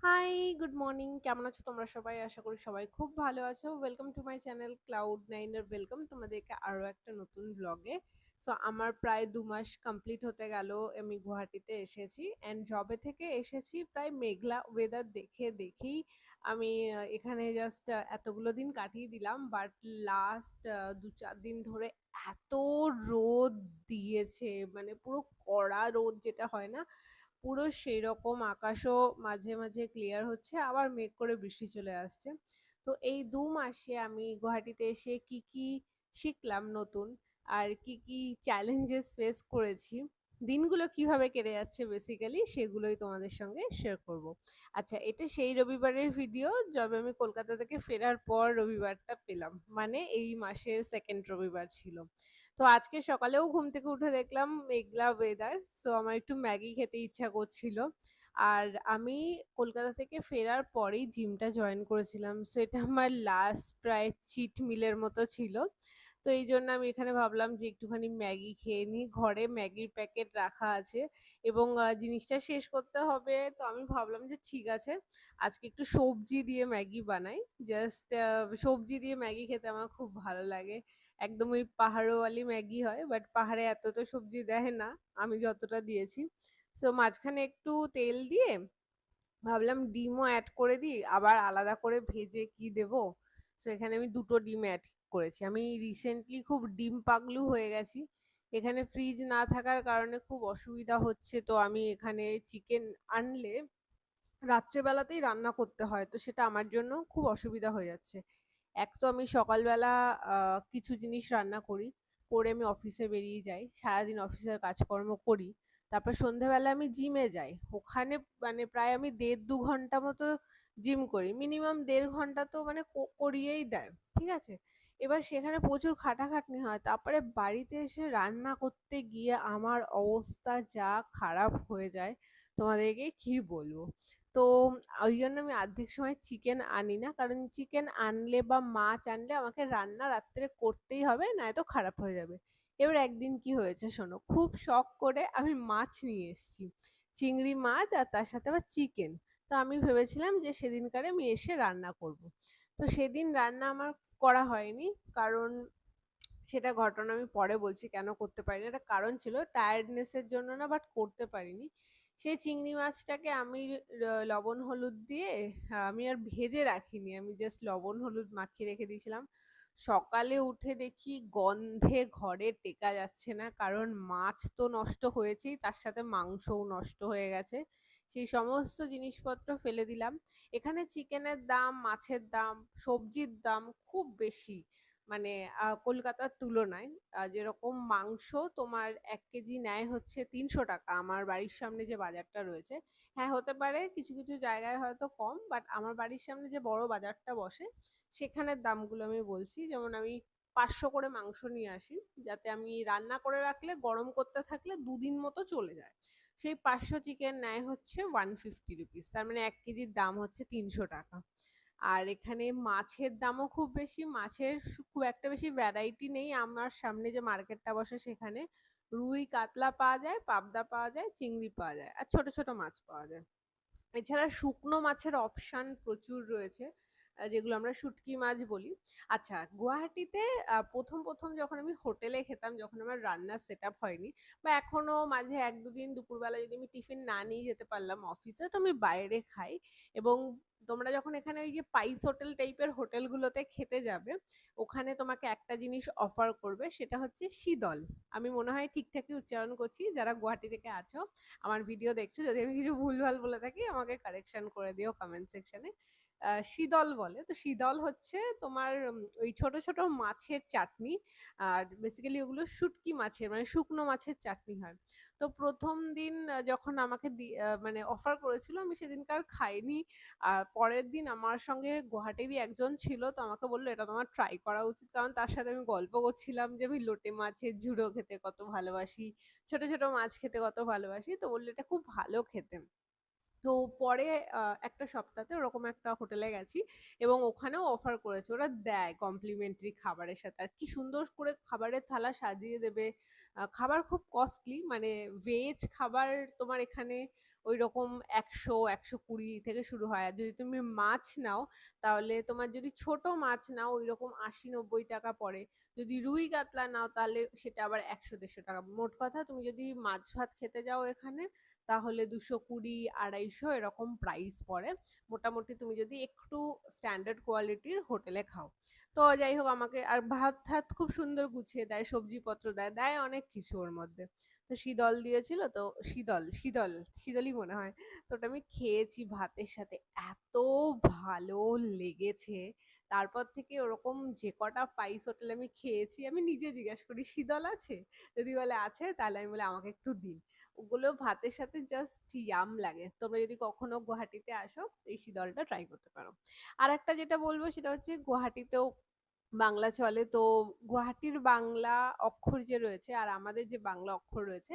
High, good morning. কেমন আছো তোমরা সবাই? আশা করি সবাই খুব ভালো আছো। Welcome to my channel Cloud9 এর ওয়েলকাম তোমাদেরকে আরো একটা নতুন ব্লগে। সো আমার প্রায় ২ মাস কমপ্লিট হতে গেল আমি গুয়াহাটিতে এসেছি অ্যান্ড জবে থেকে এসেছি প্রায় মেঘলা ওয়েদার দেখেই আমি এখানে জাস্ট এতগুলো দিন কাটিয়ে দিলাম। বাট লাস্ট ২-৪ দিন ধরে এত রোদ দিয়েছে, মানে পুরো কড়া রোদ যেটা হয় না, পুরো সেইরকম। আকাশও মাঝে মাঝে ক্লিয়ার হচ্ছে, আবার মেঘ করে বৃষ্টি চলে আসছে। তো এই ২ মাসে আমি গুয়াহাটিতে এসে কি কি শিখলাম নতুন, আর কি কি চ্যালেঞ্জেস ফেস করেছি, দিনগুলো কিভাবে কেটে যাচ্ছে বেসিক্যালি সেগুলোই তোমাদের সঙ্গে শেয়ার করব। আচ্ছা, এটা সেই রবিবারের ভিডিও যবে আমি কলকাতা থেকে ফেরার পর রবিবারটা পেলাম, মানে এই মাসের সেকেন্ড রবিবার ছিল। তো আজকে সকালেও ঘুম থেকে উঠে দেখলাম মেঘলা ওয়েদার, সো আমার একটু ম্যাগি খেতে ইচ্ছা করছিল। আর আমি কলকাতা থেকে ফেরার পরেই জিমটা জয়েন করেছিলাম, সো এটা আমার লাস্ট প্রায় চিট মিলের মতো ছিল। তো এই জন্য আমি এখানে ভাবলাম যে একটুখানি ম্যাগি খেয়ে নিই, ঘরে ম্যাগির প্যাকেট রাখা আছে এবং জিনিসটা শেষ করতে হবে। তো আমি ভাবলাম যে ঠিক আছে, আজকে একটু সবজি দিয়ে ম্যাগি বানাই। জাস্ট সবজি দিয়ে ম্যাগি খেতে আমার খুব ভালো লাগে। একদম ওই পাহাড়ওয়ালি ম্যাগি হয়, বাট পাহাড়ে এত তো সবজি দেয় না আমি যতটা দিয়েছি। সো মাঝখানে একটু তেল দিয়ে ভাবলাম ডিমও অ্যাড করে দিই, আবার আলাদা করে ভেজে কি দেব। সো এখানে আমি ২টো ডিম অ্যাড করেছি। আমি রিসেন্টলি খুব ডিম পাগলু হয়ে গেছি। এখানে ফ্রিজ না থাকার কারণে খুব অসুবিধা হচ্ছে। তো আমি এখানে চিকেন আনলে রাত্রেবেলাতেই রান্না করতে হয়, তো সেটা আমার জন্য খুব অসুবিধা হয়ে যাচ্ছে। এক তো আমি সকালবেলা কিছু জিনিস রান্না করি, করে আমি অফিসে বেরিয়ে যাই, সারাদিন অফিসের কাজকর্ম করি। তারপর সন্ধেবেলা আমি জিমে যাই, ওখানে মানে প্রায় আমি ১.৫-২ ঘন্টা মতো জিম করি, মিনিমাম ১.৫ ঘন্টা তো মানে করিয়েই দেয়, ঠিক আছে। এবার সেখানে প্রচুর খাটাখাটনি হয়, তারপরে বাড়িতে এসে রান্না করতে গিয়ে আমার অবস্থা যা খারাপ হয়ে যায় তোমাদেরকে কি বলবো। তো ওই জন্য আমি অর্ধেক সময় চিকেন আনি না, কারণ চিকেন আনলে বা মাছ আনলে আমাকে রান্না রাত্রে করতেই হবে, নয়তো খারাপ হয়ে যাবে। এবার একদিন কি হয়েছে শোনো, খুব শখ করে আমি মাছ নিয়ে এসেছি, চিংড়ি মাছ, আর তার সাথে আবার চিকেন। তো আমি ভেবেছিলাম যে সেদিনকারে আমি এসে রান্না করব। তো সেদিন রান্না আমার করা হয়নি, কারণ সেটা ঘটনা আমি পরে বলছি কেন করতে পারিনি। একটা কারণ ছিল, টায়ার্ডনেসের জন্য না, বাট করতে পারিনি। সেই চিংড়ি মাছটাকে আমি লবণ হলুদ দিয়ে আমি আর ভেজে রাখিনি, আমি জাস্ট লবণ হলুদ মাখিয়ে রেখে দিয়েছিলাম। সকালে উঠে দেখি গন্ধে ঘরে টেকা যাচ্ছে না, কারণ মাছ তো নষ্ট হয়েছেই, তার সাথে মাংসও নষ্ট হয়ে গেছে। সেই সমস্ত জিনিসপত্র ফেলে দিলাম। এখানে চিকেনের দাম, মাছের দাম, সবজির দাম খুব বেশি, মানে কলকাতার তুলনায়। যেরকম মাংস তোমার ১ কেজি নেয় হচ্ছে ৩০০ টাকা আমার বাড়ির সামনে যে বাজারটা রয়েছে। হ্যাঁ, হতে পারে কিছু কিছু জায়গায় হয়তো কম, বাট আমার বাড়ির সামনে যে বড় বাজারটা বসে সেখানের দামগুলো আমি বলছি। যেমন আমি ৫০০ করে মাংস নিয়ে আসি, যাতে আমি রান্না করে রাখলে গরম করতে থাকলে ২ দিন মতো চলে যায়। সেই ৫০০ চিকেন নেয় হচ্ছে 150 রুপিস, তার মানে ১ কেজির দাম হচ্ছে ৩০০ টাকা। আর এখানে মাছের দামও খুব বেশি, মাছের খুব একটা বেশি ভ্যারাইটি নেই। আমার সামনে যে মার্কেটটা বসে সেখানে রুই কাতলা পাওয়া যায়, পাবদা পাওয়া যায়, চিংড়ি পাওয়া যায়, আর ছোট ছোট মাছ পাওয়া যায়। এছাড়া শুকনো মাছের অপশান প্রচুর রয়েছে, যেগুলো আমরা শুটকি মাছ বলি। আচ্ছা, গুয়াহাটিতে ১ম যখন আমি হোটেলে খেতাম, যখন আমার রান্নার সেটআপ হয়নি, বা এখনো মাঝে ১-২ দিন দুপুরবেলা যদি আমি টিফিন না নিয়ে যেতে পারলাম অফিসে, তো আমি বাইরে খাই। এবং তোমরা যখন এখানে ওই যে পাইস হোটেল টাইপের হোটেলগুলোতে খেতে যাবে, ওখানে তোমাকে একটা জিনিস অফার করবে, সেটা হচ্ছে শীতল। আমি মনে হয় ঠিকঠাকই উচ্চারণ করছি, যারা গুয়াহাটি থেকে আছো আমার ভিডিও দেখছো, যদি আমি কিছু ভুলভাল বলে থাকি আমাকে কারেকশন করে দিও কমেন্ট সেকশনে। শীতল বলে, তো শীতল হচ্ছে তোমার ওই ছোট ছোট মাছের চাটনি। আর বেসিক্যালি ওগুলো শুটকি মাছের, মানে শুকনো মাছের চাটনি হয়। তো প্রথম দিন যখন আমাকে মানে অফার করেছিল, আমি সেদিনকার খাইনি। আর পরের দিন আমার সঙ্গে গুয়াহাটিরই একজন ছিল, তো আমাকে বললো এটা তোমার ট্রাই করা উচিত, কারণ তার সাথে আমি গল্প করছিলাম যে আমি লোটে মাছের ঝুড়ো খেতে কত ভালোবাসি, ছোট ছোট মাছ খেতে কত ভালোবাসি। তো বললো এটা খুব ভালো খেতে। তো পরে একটা সপ্তাহতে ওরকম একটা হোটেলে গেছি এবং ওখানেও অফার করেছে, ওরা দেয় কমপ্লিমেন্টারি খাবারের সাথে। আর কি সুন্দর করে খাবারের থালা সাজিয়ে দেবে। খাবার খুব কস্টলি, মানে ভেজ খাবার তোমার এখানে ওইরকম 100-120 থেকে শুরু হয়। আর যদি তুমি মাছ নাও তাহলে তোমার যদি ছোট মাছ নাও ওইরকম 80-90 টাকা পড়ে। যদি রুই কাতলা নাও তাহলে সেটা আবার 100-150 টাকা। মোট কথা তুমি যদি মাছ ভাত খেতে যাও এখানে তাহলে 220-250 এরকম প্রাইস পড়ে, মোটামুটি তুমি যদি একটু স্ট্যান্ডার্ড কোয়ালিটির হোটেলে খাও। তো যাই হোক, আমাকে আর ভাত ঠাত খুব সুন্দর গুছিয়ে দেয়, সবজিপত্র দেয়, দেয় অনেক কিছু ওর মধ্যে। তো শীতল দিয়েছিল, তো শীতল শীতল শীতলই মনে হয়। তো ওটা আমি খেয়েছি ভাতের সাথে, এত ভালো লেগেছে। তারপর থেকে ওরকম যে কটা পাইস হোটেলে আমি খেয়েছি, আমি নিজে জিজ্ঞেস করি শীতল আছে, যদি বলে আছে তাহলে আমি বলি আমাকে একটু দিন। ওগুলো ভাতের সাথে জাস্ট ইয়াম লাগে। তোমরা যদি কখনো গুয়াহাটিতে আসো এই শীতলটা ট্রাই করতে পারো। আর একটা যেটা বলবো সেটা হচ্ছে গুয়াহাটিতেও বাংলা চলে। তো গুয়াহাটির বাংলা অক্ষর যে রয়েছে আর আমাদের যে বাংলা অক্ষর রয়েছে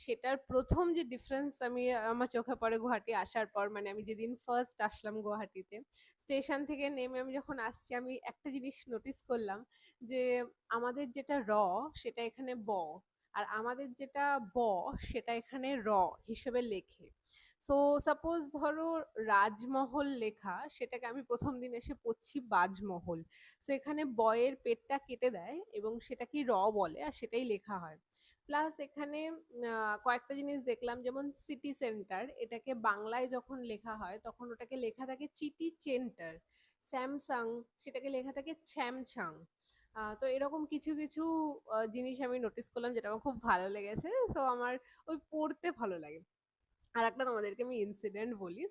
সেটার প্রথম যে ডিফারেন্স আমি আমার চোখে পড়ে গুয়াহাটি আসার পর, মানে আমি যেদিন ফার্স্ট আসলাম গুয়াহাটিতে, স্টেশন থেকে নেমে আমি যখন আসছি আমি একটা জিনিস নোটিস করলাম যে আমাদের যেটা র সেটা এখানে ব, আর আমাদের যেটা ব সেটা এখানে র হিসেবে লেখে। সো সাপোজ ধরো রাজমহল লেখা, সেটাকে আমি প্রথম দিন এসে পড়ছি বাজমহল। সো এখানে বয়ের পেটটা কেটে দেয় এবং সেটা কি র বলে আর সেটাই লেখা হয়। প্লাস এখানে কয়েকটা জিনিস দেখলাম, যেমন সিটি সেন্টার এটাকে বাংলায় যখন লেখা হয় তখন ওটাকে লেখা থাকে চিটি চেন্টার। স্যামসাং সেটাকে লেখা থাকে ছ্যামছাং। তো এরকম কিছু কিছু জিনিস আমি নোটিস করলাম যেটা আমার খুব ভালো লেগেছে। সো আমার ওই পড়তে ভালো লাগে। আর একটা তোমাদেরকে আমি ইনসিডেন্ট বলি।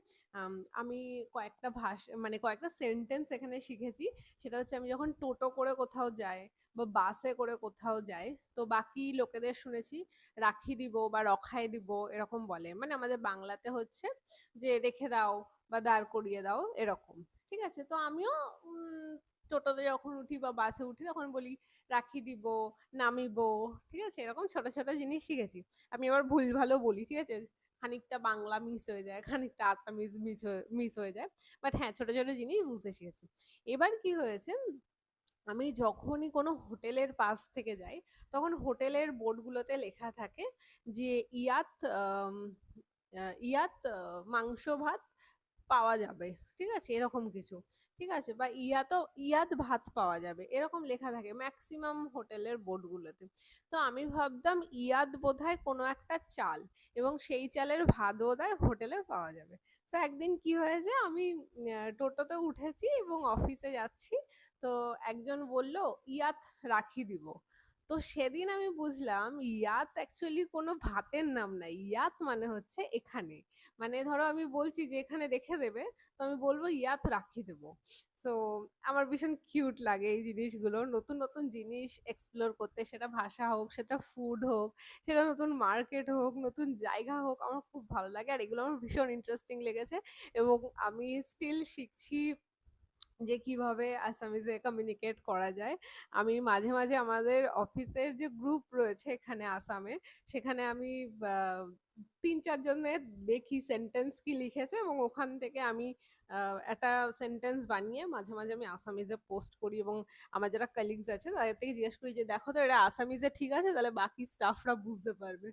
আমি কয়েকটা ভাষা মানে কয়েকটা সেন্টেন্স এখানে শিখেছি। সেটা হচ্ছে আমি যখন টোটো করে কোথাও যাই বা বাসে করে কোথাও যাই, তো বাকি লোকেদের শুনেছি রাখি দিব বা রখাই দিব এরকম বলে, মানে আমাদের বাংলাতে হচ্ছে যে রেখে দাও বা দাঁড় করিয়ে দাও এরকম। ঠিক আছে, তো আমিও টোটোতে যখন উঠি বা বাসে উঠি তখন বলি রাখি দিব, নামিব। ঠিক আছে, এরকম ছোট ছোট জিনিস শিখেছি। আমি আবার ভুল ভালো বলি, ঠিক আছে, খানিকটা বাংলা মিস হয়ে যায়, খানিকটা আসামিজ মিস হয়ে যায়, বাট হ্যাঁ ছোট ছোট জিনিস বুঝতে শিখেছি। এবার কি হয়েছে, আমি যখনই কোনো হোটেলের পাশ থেকে যাই তখন হোটেলের বোর্ডগুলোতে লেখা থাকে যে ইয়াত ইয়াত মাংস ভাত পাওয়া যাবে, ঠিক আছে, এরকম কিছু। ঠিক আছে, বা ইয়াত ভাত পাওয়া যাবে এরকম লেখা থাকে ম্যাক্সিমাম হোটেলের বোর্ডগুলোতে। তো আমি ভাবতাম ইয়াত বোধহয় কোনো একটা চাল এবং সেই চালের ভাত বোধহয় হোটেলে পাওয়া যাবে। তো একদিন কি হয়েছে, আমি টোটোতে উঠেছি এবং অফিসে যাচ্ছি, তো একজন বলল ইয়াত রাখি দিব। তো সেদিন আমি বুঝলাম ইয়াত অ্যাকচুয়ালি কোনো ভাতের নাম নাই, ইয়াত মানে হচ্ছে এখানে, মানে ধরো আমি বলছি যে এখানে রেখে দেবে, তো আমি বলবো ইয়াত রাখি দেবো। সো আমার ভীষণ কিউট লাগে এই জিনিসগুলো, নতুন নতুন জিনিস এক্সপ্লোর করতে, সেটা ভাষা হোক, সেটা ফুড হোক, সেটা নতুন মার্কেট হোক, নতুন জায়গা হোক, আমার খুব ভালো লাগে আর এগুলো আমার ভীষণ ইন্টারেস্টিং লেগেছে। এবং আমি স্টিল শিখছি যে কিভাবে আসামিজে কমিউনিকেট করা যায়। আমি মাঝে মাঝে আমাদের অফিসের যে গ্রুপ রয়েছে এখানে আসামে, সেখানে আমি 3-4 জনের দেখি সেন্টেন্স কি লিখেছে এবং ওখান থেকে আমি একটা সেন্টেন্স বানিয়ে মাঝে মাঝে আমি আসামিজে পোস্ট করি এবং আমার যারা কালিগস আছে তাদের থেকে জিজ্ঞেস করি যে দেখো তো এটা আসামিজে ঠিক আছে, তাহলে বাকি স্টাফরা বুঝতে পারবে।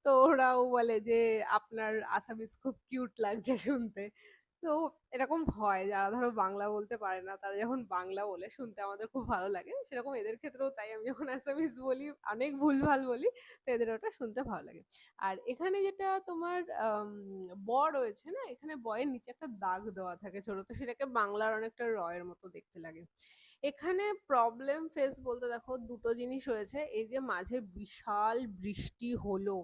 তো ওরাও বলে যে আপনার আসামিজ খুব কিউট লাগছে শুনতে। তো এরকম হয়, যারা ধরো বাংলা বলতে পারে না তারা যখন বাংলা বলে শুনতে আমাদের খুব ভালো লাগে, সেরকম এদের ক্ষেত্রেও তাই। আমি যখন অ্যাসামিজ বলি অনেক ভুলভাল বলি, তো এদের ওটা শুনতে ভালো লাগে। আর এখানে যেটা তোমার ব রয়েছে না, এখানে বয়ের নিচে একটা দাগ দেওয়া থাকে ছোট, তো সেটাকে বাংলার অনেকটা রয়ের মতো দেখতে লাগে। এখানে প্রবলেম ফেস বলতে দেখো দুটো জিনিস হয়েছে। এই যে মাঝে বিশাল বৃষ্টি হলো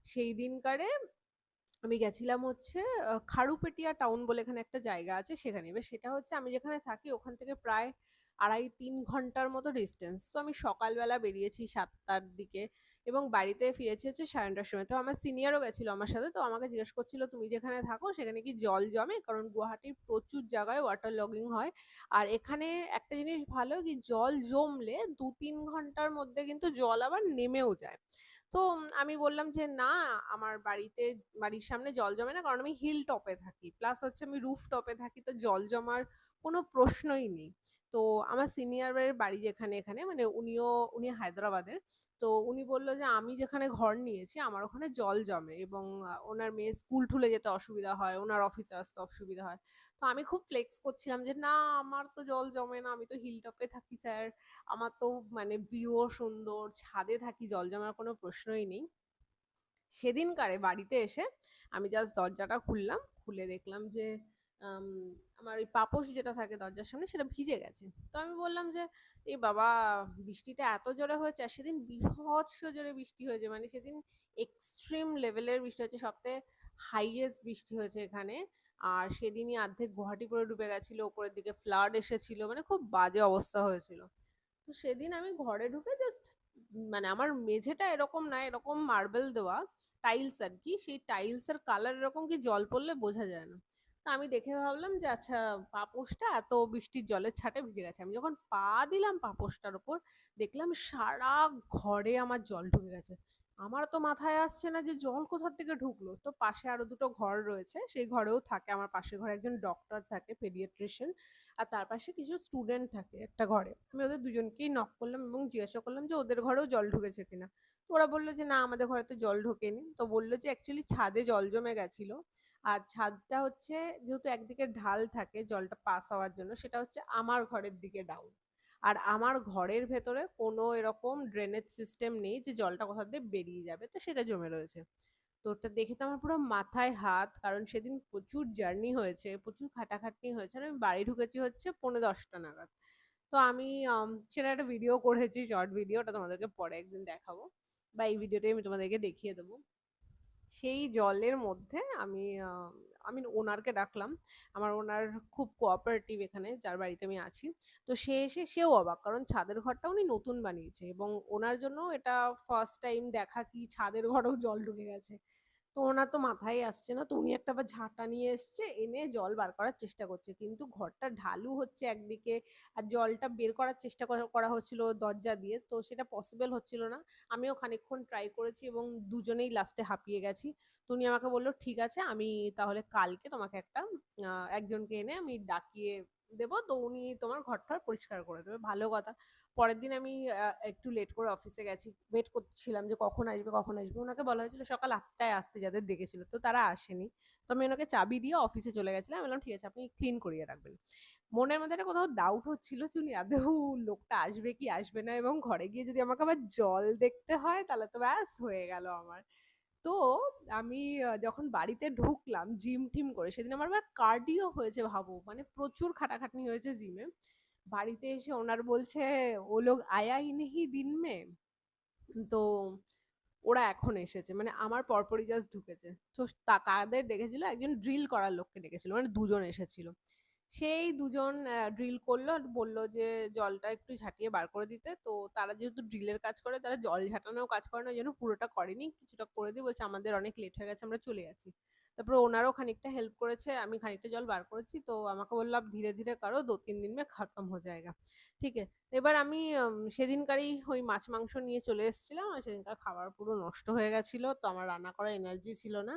সেই দিনকারে, আমি গেছিলাম হচ্ছে খারুপেটিয়া টাউন বলে এখানে একটা জায়গা আছে সেখানে। এবার সেটা হচ্ছে আমি যেখানে থাকি ওখান থেকে প্রায় 2.5-3 ঘন্টার মতো ডিস্টেন্স। তো আমি সকালবেলা বেরিয়েছি 7টার দিকে এবং বাড়িতে ফিরেছি হচ্ছে 9:30টার সময়। তো আমার সিনিয়রও গেছিল আমার সাথে, তো আমাকে জিজ্ঞেস করছিল তুমি যেখানে থাকো সেখানে কি জল জমে, কারণ গুয়াহাটির প্রচুর জায়গায় ওয়াটার লগিং হয়। আর এখানে একটা জিনিস ভালো কি জল জমলে 2-3 ঘন্টার মধ্যে কিন্তু জল আবার নেমেও যায়। তো আমি বললাম যে না, আমার বাড়ির সামনে জল জমে না, কারণ আমি হিল টপে থাকি, প্লাস হচ্ছে আমি রুফ টপে থাকি, তো জল জমার কোনো প্রশ্নই নেই। তো আমার সিনিয়রের বাড়ি যেখানে এখানে মানে উনি হায়দ্রাবাদের। তো উনি বলল যে আমি যেখানে ঘর নিয়েছি আমার ওখানে জল জমে এবং ওনার মেয়ে স্কুল টুলে যেতে অসুবিধা হয়, ওনার অফিসে আসতে অসুবিধা হয়। তো আমি খুব ফ্লেক্স করছিলাম যে না আমার তো জল জমে না, আমি তো হিলটপে থাকি স্যার, আমার তো মানে ভিউও সুন্দর, ছাদে থাকি, জল জমার কোনো প্রশ্নই নেই। সেদিনকারে বাড়িতে এসে আমি জাস্ট দরজাটা খুললাম, খুলে দেখলাম যে আম, আমার ওই পাপোশ যেটা থাকে দরজার সামনে সেটা ভিজে গেছে। তো আমি বললাম যে এই বাবা, বৃষ্টিটা এত জোরে হয়েছে, আর সেদিন বীভৎস জোরে বৃষ্টি হয়েছে, মানে সেদিন এক্সট্রিম লেভেলের বৃষ্টি হয়েছে, সবথেকে হাইয়েস্ট বৃষ্টি হয়েছে এখানে। আর সেদিনই অর্ধেক গুয়াহাটি পুরো ডুবে গেছিল, ওপরের দিকে ফ্লাড এসেছিল, মানে খুব বাজে অবস্থা হয়েছিল। তো সেদিন আমি ঘরে ঢুকে জাস্ট মানে আমার মেঝেটা এরকম না, এরকম মার্বেল দেওয়া টাইলস আর কি, সেই টাইলসের কালার এরকম কি জল পড়লে বোঝা যায় না। তো আমি দেখে ভাবলাম যে আচ্ছা পাপোশটা এত বৃষ্টির জলের ছাটে ভিজে গেছে। আমি যখন পা দিলাম পাপোশটার উপর দেখলাম সারা ঘরে আমার জল ঢুকে গেছে। আমার তো মাথায় আসছে না যে জল কোথা থেকে ঢুকলো। তো পাশে আরো দুটো ঘর রয়েছে, সেই ঘরেও থাকে, আমার পাশের ঘরে একজন ডক্টর থাকে, পেডিয়াট্রিশিয়ান, আর তার পাশে কিছু স্টুডেন্ট থাকে একটা ঘরে। আমি ওদের দুজনকেই নক করলাম এবং জিজ্ঞাসা করলাম যে ওদের ঘরেও জল ঢুকেছে কিনা। তো ওরা বললো যে না আমাদের ঘরে তো জল ঢোকেনি। তো বললো যে অ্যাকচুয়ালি ছাদে জল জমে গেছিল, আর ছাদটা হচ্ছে যেহেতু একদিকে ঢাল থাকে জলটা পাস হওয়ার জন্য, সেটা হচ্ছে আমার ঘরের দিকে ডাউন। আর আমার ঘরের ভেতরে কোনো এরকম ড্রেনেজ সিস্টেম নেই যে জলটা কোথা দিয়ে বেরিয়ে যাবে, তো সেটা জমে রয়েছে। তো ওটা দেখে তো আমার পুরো মাথায় হাত, কারণ সেদিন প্রচুর জার্নি হয়েছে, প্রচুর খাটাখাটনি হয়েছে, আর আমি বাড়ি ঢুকেছি হচ্ছে 9:45 নাগাদ। তো আমি সেটা একটা ভিডিও করেছি, শর্ট ভিডিও, ওটা তোমাদেরকে পরে একদিন দেখাবো, বা এই ভিডিওটাই আমি তোমাদেরকে দেখিয়ে দেবো। সেই জলের মধ্যে আমি ওনারকে ডাকলাম। আমার ওনার খুব কোঅপারেটিভ এখানে, যার বাড়িতে আমি আছি। তো সে এসে সেও অবাক, কারণ ছাদের ঘরটা উনি নতুন বানিয়েছে এবং ওনার জন্য এটা ফার্স্ট টাইম দেখা কি ছাদের ঘরেও জল ঢুকে গেছে। তো ওনার তো মাথায় আসছে না, তো উনি একটা আবার ঝাঁটা নিয়ে এসছে, এনে জল বার করার চেষ্টা করছে, কিন্তু ঘরটা ঢালু হচ্ছে একদিকে, আর জলটা বের করার চেষ্টা করা হচ্ছিল দরজা দিয়ে, তো সেটা পসিবল হচ্ছিল না। আমিও খানিকক্ষণ ট্রাই করেছি এবং দুজনেই লাস্টে হাঁপিয়ে গেছি। তো উনি আমাকে বললো ঠিক আছে, আমি তাহলে কালকে তোমাকে একজনকে এনে আমি ডাকিয়ে দেবো, তো উনি তোমার ঘরটা পরিষ্কার করে দেবে, ভালো কথা। পরের দিন আমি একটু লেট করে অফিসে গেছি, ওয়েট করছিলাম যে কখন আসবে কখন আসবে। ওনাকে বলা হয়েছিল সকাল 8টায় আসতে, যাদের দেখেছিল, তো তারা আসেনি। তো আমি ওনাকে চাবি দিয়ে অফিসে চলে গেছিলাম, আমি বললাম ঠিক আছে আপনি ক্লিন করিয়ে রাখবেন। মনের মধ্যে একটা কোথাও ডাউট হচ্ছিল যে উনি আদৌ লোকটা আসবে কি আসবে না, এবং ঘরে গিয়ে যদি আমাকে আবার জল দেখতে হয় তাহলে তো ব্যাস হয়ে গেল আমার। তো আমি যখন বাড়িতে ঢুকলাম জিম টিম করে, সেদিন আমার আবার কার্ডিও হয়েছে, ভাবো মানে প্রচুর খাটাখাটনি হয়েছে জিমে। বাড়িতে এসে ওনার বলছে ও লোক আয়া হি নেহি দিন মে। তো ওরা এখন এসেছে, মানে আমার পরপরই জাস্ট ঢুকেছে। তো কাদের ডেকেছিল, একজন ড্রিল করার লোককে ডেকেছিল, মানে দুজন এসেছিল। সেই দুজন ড্রিল করলো, বললো যে জলটা একটু ঝাঁটিয়ে বার করে দিতে। তো তারা যেহেতু ড্রিলের কাজ করে, তারা জল ঝাঁটানোও কাজ করে না, যেন পুরোটা করেনি, কিছুটা করে দিয়ে বলছে আমাদের অনেক লেট হয়ে গেছে, আমরা চলে যাচ্ছি। তারপরে ওনারও খানিকটা হেল্প করেছে, আমি খানিকটা জল বার করেছি। তো আমাকে বললাম ধীরে ধীরে করো, 2-3 দিন মে খতম হয়ে যায়গা। ঠিক আছে। এবার আমি সেদিনকারই ওই মাছ মাংস নিয়ে চলে এসেছিলাম, আর সেদিনকার খাবার পুরো নষ্ট হয়ে গেছিল, তো আমার রান্না করার এনার্জি ছিল না।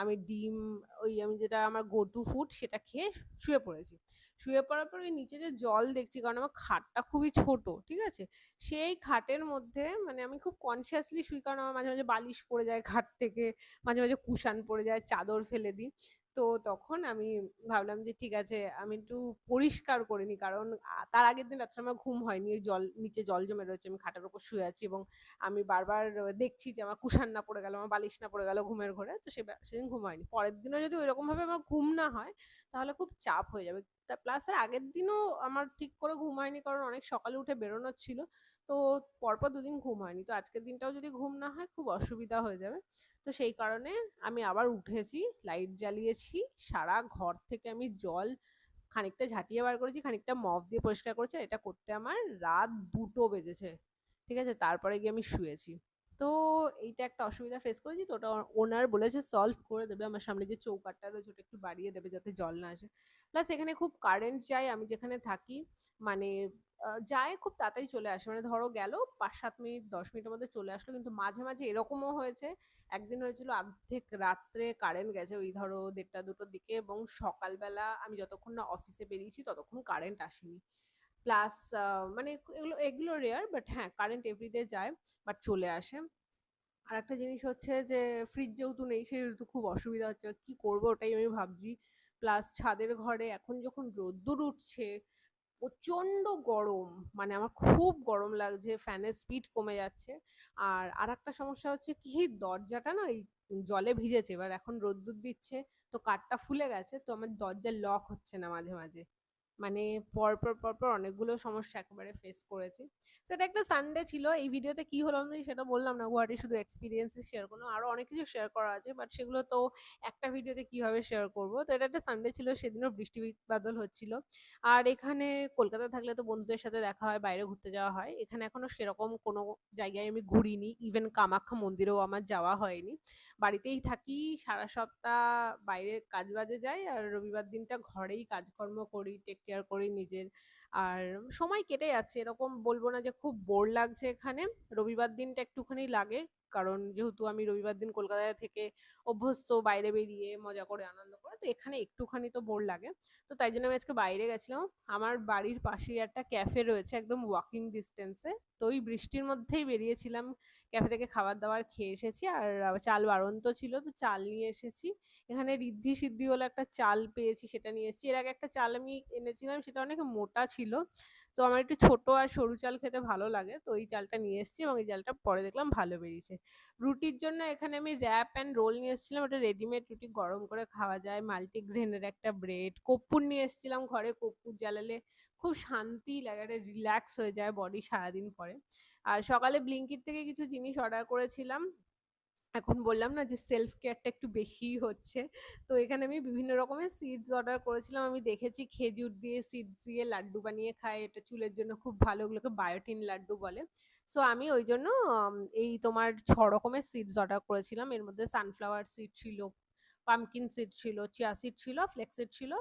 আমি ডিম, ওই আমি যেটা আমার গো টু ফুড সেটা খেয়ে শুয়ে পড়েছি। শুয়ে পড়ার পর ওই নিচে যে জল দেখছি, কারণ আমার খাটটা খুবই ছোট, ঠিক আছে, সেই খাটের মধ্যে মানে আমি খুব কনসিয়াসলি শুই, কারণ আমার মাঝে মাঝে বালিশ পড়ে যায় খাট থেকে, মাঝে মাঝে কুশান পড়ে যায়, চাদর ফেলে দিই। তো তখন আমি ভাবলাম যে ঠিক আছে আমি একটু পরিষ্কার করে নিই, কারণ তার আগের দিন রাত্রে আমার ঘুম হয়নি, ওই জল নিচে জল জমে রয়েছে, আমি খাটের উপর শুয়ে আছি এবং আমি বারবার দেখছি যে আমার কুশান না পড়ে গেল, আমার বালিশ না পড়ে গেল ঘুমের ঘরে। তো সেদিন ঘুম হয়নি। পরের দিনও যদি ওইরকম ভাবে আমার ঘুম না হয় তাহলে খুব চাপ হয়ে যাবে। তা প্লাস এর আগের দিনও আমার ঠিক করে ঘুম হয়নি, কারণ অনেক সকালে উঠে বেরোনোর ছিল। তো পরপর দুদিন ঘুম হয়নি, তো আজকের দিনটাও যদি ঘুম না হয় খুব অসুবিধা হয়ে যাবে। তো সেই কারণে আমি আবার উঠেছি, লাইট জ্বালিয়েছি, সারা ঘর থেকে আমি জল খানিকটা ঝাঁটিয়ে বার করেছি, খানিকটা মপ দিয়ে পরিষ্কার করেছি, আর এটা করতে আমার রাত 2টো বেজেছে। ঠিক আছে, তারপরে গিয়ে আমি শুয়েছি। তো এইটা একটা অসুবিধা ফেস করেছি, তো ওটা ওনার বলেছে সলভ করে দেবে, আমার সামনে যে চৌকাঠটা রয়েছে ওটা একটু বাড়িয়ে দেবে যাতে জল না আসে। প্লাস এখানে খুব কারেন্ট যায়, আমি যেখানে থাকি মানে যায় খুব তাড়াতাড়ি চলে আসে, মানে ধরো গেল 5-7 মিনিট 10 মিনিটের মধ্যে চলে আসলো, কিন্তু মাঝে মাঝে এরকমও হয়েছে, একদিন হয়েছিল অর্ধেক রাত্রে কারেন্ট গেছে, ওই ধরো 1:30-2টোর দিকে, এবং সকালবেলা আমি যতক্ষণ না অফিসে বেরিয়েছি ততক্ষণ কারেন্ট আসেনি। প্লাস মানে এগুলো রেয়ার, বাট হ্যাঁ কারেন্ট এভরিডে যায়, বাট চলে আসে। আর একটা জিনিস হচ্ছে যে ফ্রিজ যেহেতু নেই সেহেতু খুব অসুবিধা হচ্ছে, কি করব ওটাই আমি ভাবছি। প্লাস ছাদের ঘরে এখন যখন রোদ্দুর উঠছে প্রচন্ড গরম, মানে আমার খুব গরম লাগছে, ফ্যানের স্পিড কমে যাচ্ছে। আর আরেকটা সমস্যা হচ্ছে কি, দরজাটা না এই জলে ভিজেছে, এবার এখন রোদ্দুর দিচ্ছে তো কাঠটা ফুলে গেছে, তো আমার দরজা লক হচ্ছে না মাঝে মাঝে। মানে পরপর অনেকগুলো সমস্যা একেবারে ফেস করেছি। তো এটা একটা সানডে ছিল। এই ভিডিওতে কি হলো আমি সেটা বললাম না, গুয়াহাটি শুধু এক্সপিরিয়েন্সেস শেয়ার করলাম, আরো অনেক কিছু শেয়ার করা আছে, বাট সেগুলো তো একটা ভিডিওতে কিভাবে শেয়ার করব। তো এটা একটা সানডে ছিল, সেদিনও বৃষ্টি বাদল হচ্ছিল। আর এখানে কলকাতা থাকলে তো বন্ধুদের সাথে দেখা হয়, বাইরে ঘুরতে যাওয়া হয়, এখানে এখনো সেরকম কোনো জায়গায় আমি ঘুরিনি, ইভেন কামাখ্যা মন্দিরেও আমার যাওয়া হয়নি। বাড়িতেই থাকি সারা সপ্তাহ, বাইরে কাজ বাজে যাই, আর রবিবার দিনটা ঘরেই কাজকর্ম করি, টেক কেয়ার করি নিজের। আর সময় কেটে যাচ্ছে, এরকম বলবো না যে খুব বোর লাগছে এখানে। রবিবার দিনটা একটুখানি লাগে, কারণ যেহেতু আমি রবিবার দিন কলকাতায় থেকে অভ্যস্ত বাইরে বেরিয়ে মজা করে আনন্দ করে, তো এখানে একটুখানি তো বোর লাগে। তো তাই জন্য আমি আজকে বাইরে গেছিলাম। আমার বাড়ির পাশেই একটা ক্যাফে রয়েছে একদম ওয়াকিং ডিস্টেন্সে, তো ওই বৃষ্টির মধ্যেই বেরিয়েছিলাম, ক্যাফে থেকে খাবার দাবার খেয়ে এসেছি। আর চাল বাড়ন্ত ছিল তো চাল নিয়ে এসেছি। এখানে ঋদ্ধি সিদ্ধি বলে একটা চাল পেয়েছি, সেটা নিয়ে এসেছি। এর আগে একটা চাল আমি এনেছিলাম, সেটা অনেক মোটা ছিল, তো আমার একটু ছোট আর সরু চাল খেতে ভালো লাগে, তো এই চালটা নিয়ে এসেছি, এবং এই চালটা পরে দেখলাম ভালো বেরিয়েছে। রুটির জন্য এখানে আমি র্যাপ অ্যান্ড রোল নিয়ে এসেছিলাম, ওটা রেডিমেড রুটি, গরম করে খাওয়া যায়। মাল্টিগ্রেনের একটা ব্রেড, কর্পূর নিয়ে এসেছিলাম ঘরে, কর্পূর জ্বালালে খুব শান্তি লাগে, একটা রিল্যাক্স হয়ে যায় বডি সারাদিন পরে। আর সকালে ব্লিঙ্কিট থেকে কিছু জিনিস অর্ডার করেছিলাম। এখন বললাম না যে সেলফ কেয়ারটা একটু বেশিই হচ্ছে, তো এখানে আমি বিভিন্ন রকমের সিডস অর্ডার করেছিলাম। আমি দেখেছি খেজুর দিয়ে সিডস দিয়ে লাড্ডু বানিয়ে খায়, এটা চুলের জন্য খুব ভালো, ওগুলোকে বায়োটিন লাড্ডু বলে। সো আমি ওই জন্য এই তোমার 6 রকমের সিডস অর্ডার করেছিলাম। এর মধ্যে সানফ্লাওয়ার সিড ছিল, পামকিন সিড ছিল, চিয়া সিড ছিল, ফ্লেক্স সিড ছিল,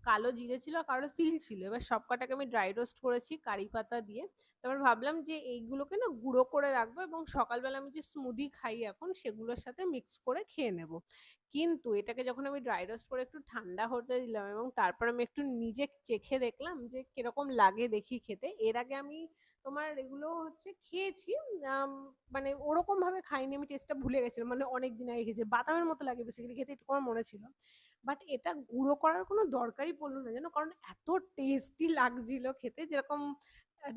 কালো জিরে ছিল, কালো তিল ছিল। এবার সব কটাকে আমি ড্রাই রোস্ট করেছি কারি পাতা দিয়ে। তারপর ভাবলাম যে এইগুলোকে না গুঁড়ো করে রাখবো, এবং সকালবেলা আমি যে স্মুদি খাই এখন সেগুলোর সাথে মিক্স করে খেয়ে নেব। কিন্তু এটাকে যখন আমি ড্রাই রোস্ট করে একটু ঠান্ডা হতে দিলাম, এবং তারপর আমি একটু নিজে চেখে দেখলাম যে কিরকম লাগে দেখি খেতে। এর আগে আমি তোমার এগুলো হচ্ছে খেয়েছি, মানে ওরকম ভাবে খাইনি, আমি টেস্টটা ভুলে গেছিলাম, মানে অনেক দিন আগে খেয়েছি, বাদামের মতো লাগে বেসিক্যালি খেতে, একটু আমার মনে ছিল। বাট এটা গুঁড়ো করার কোনো দরকারই পড়লো না জানো, কারণ এত টেস্টি লাগছিল খেতে, যেরকম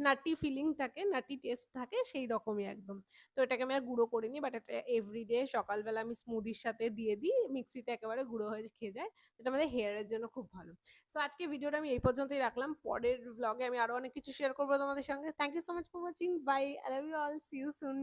নাটি ফিলিং থাকে, নাটি টেস্ট থাকে, সেই রকমই একদম। তো এটাকে আমি আর গুঁড়ো করিনি, বাট এটা এভরিডে সকালবেলা আমি স্মুদির সাথে দিয়ে দিই, মিক্সিতে একেবারে গুঁড়ো হয়ে খেয়ে যায়। এটা আমাদের হেয়ারের জন্য খুব ভালো। সো আজকে ভিডিওটা আমি এই পর্যন্তই রাখলাম, পরের ব্লগে আমি আরো অনেক কিছু শেয়ার করবো তোমাদের সঙ্গে। Thank you so much for watching, bye, I love you all, see you soon.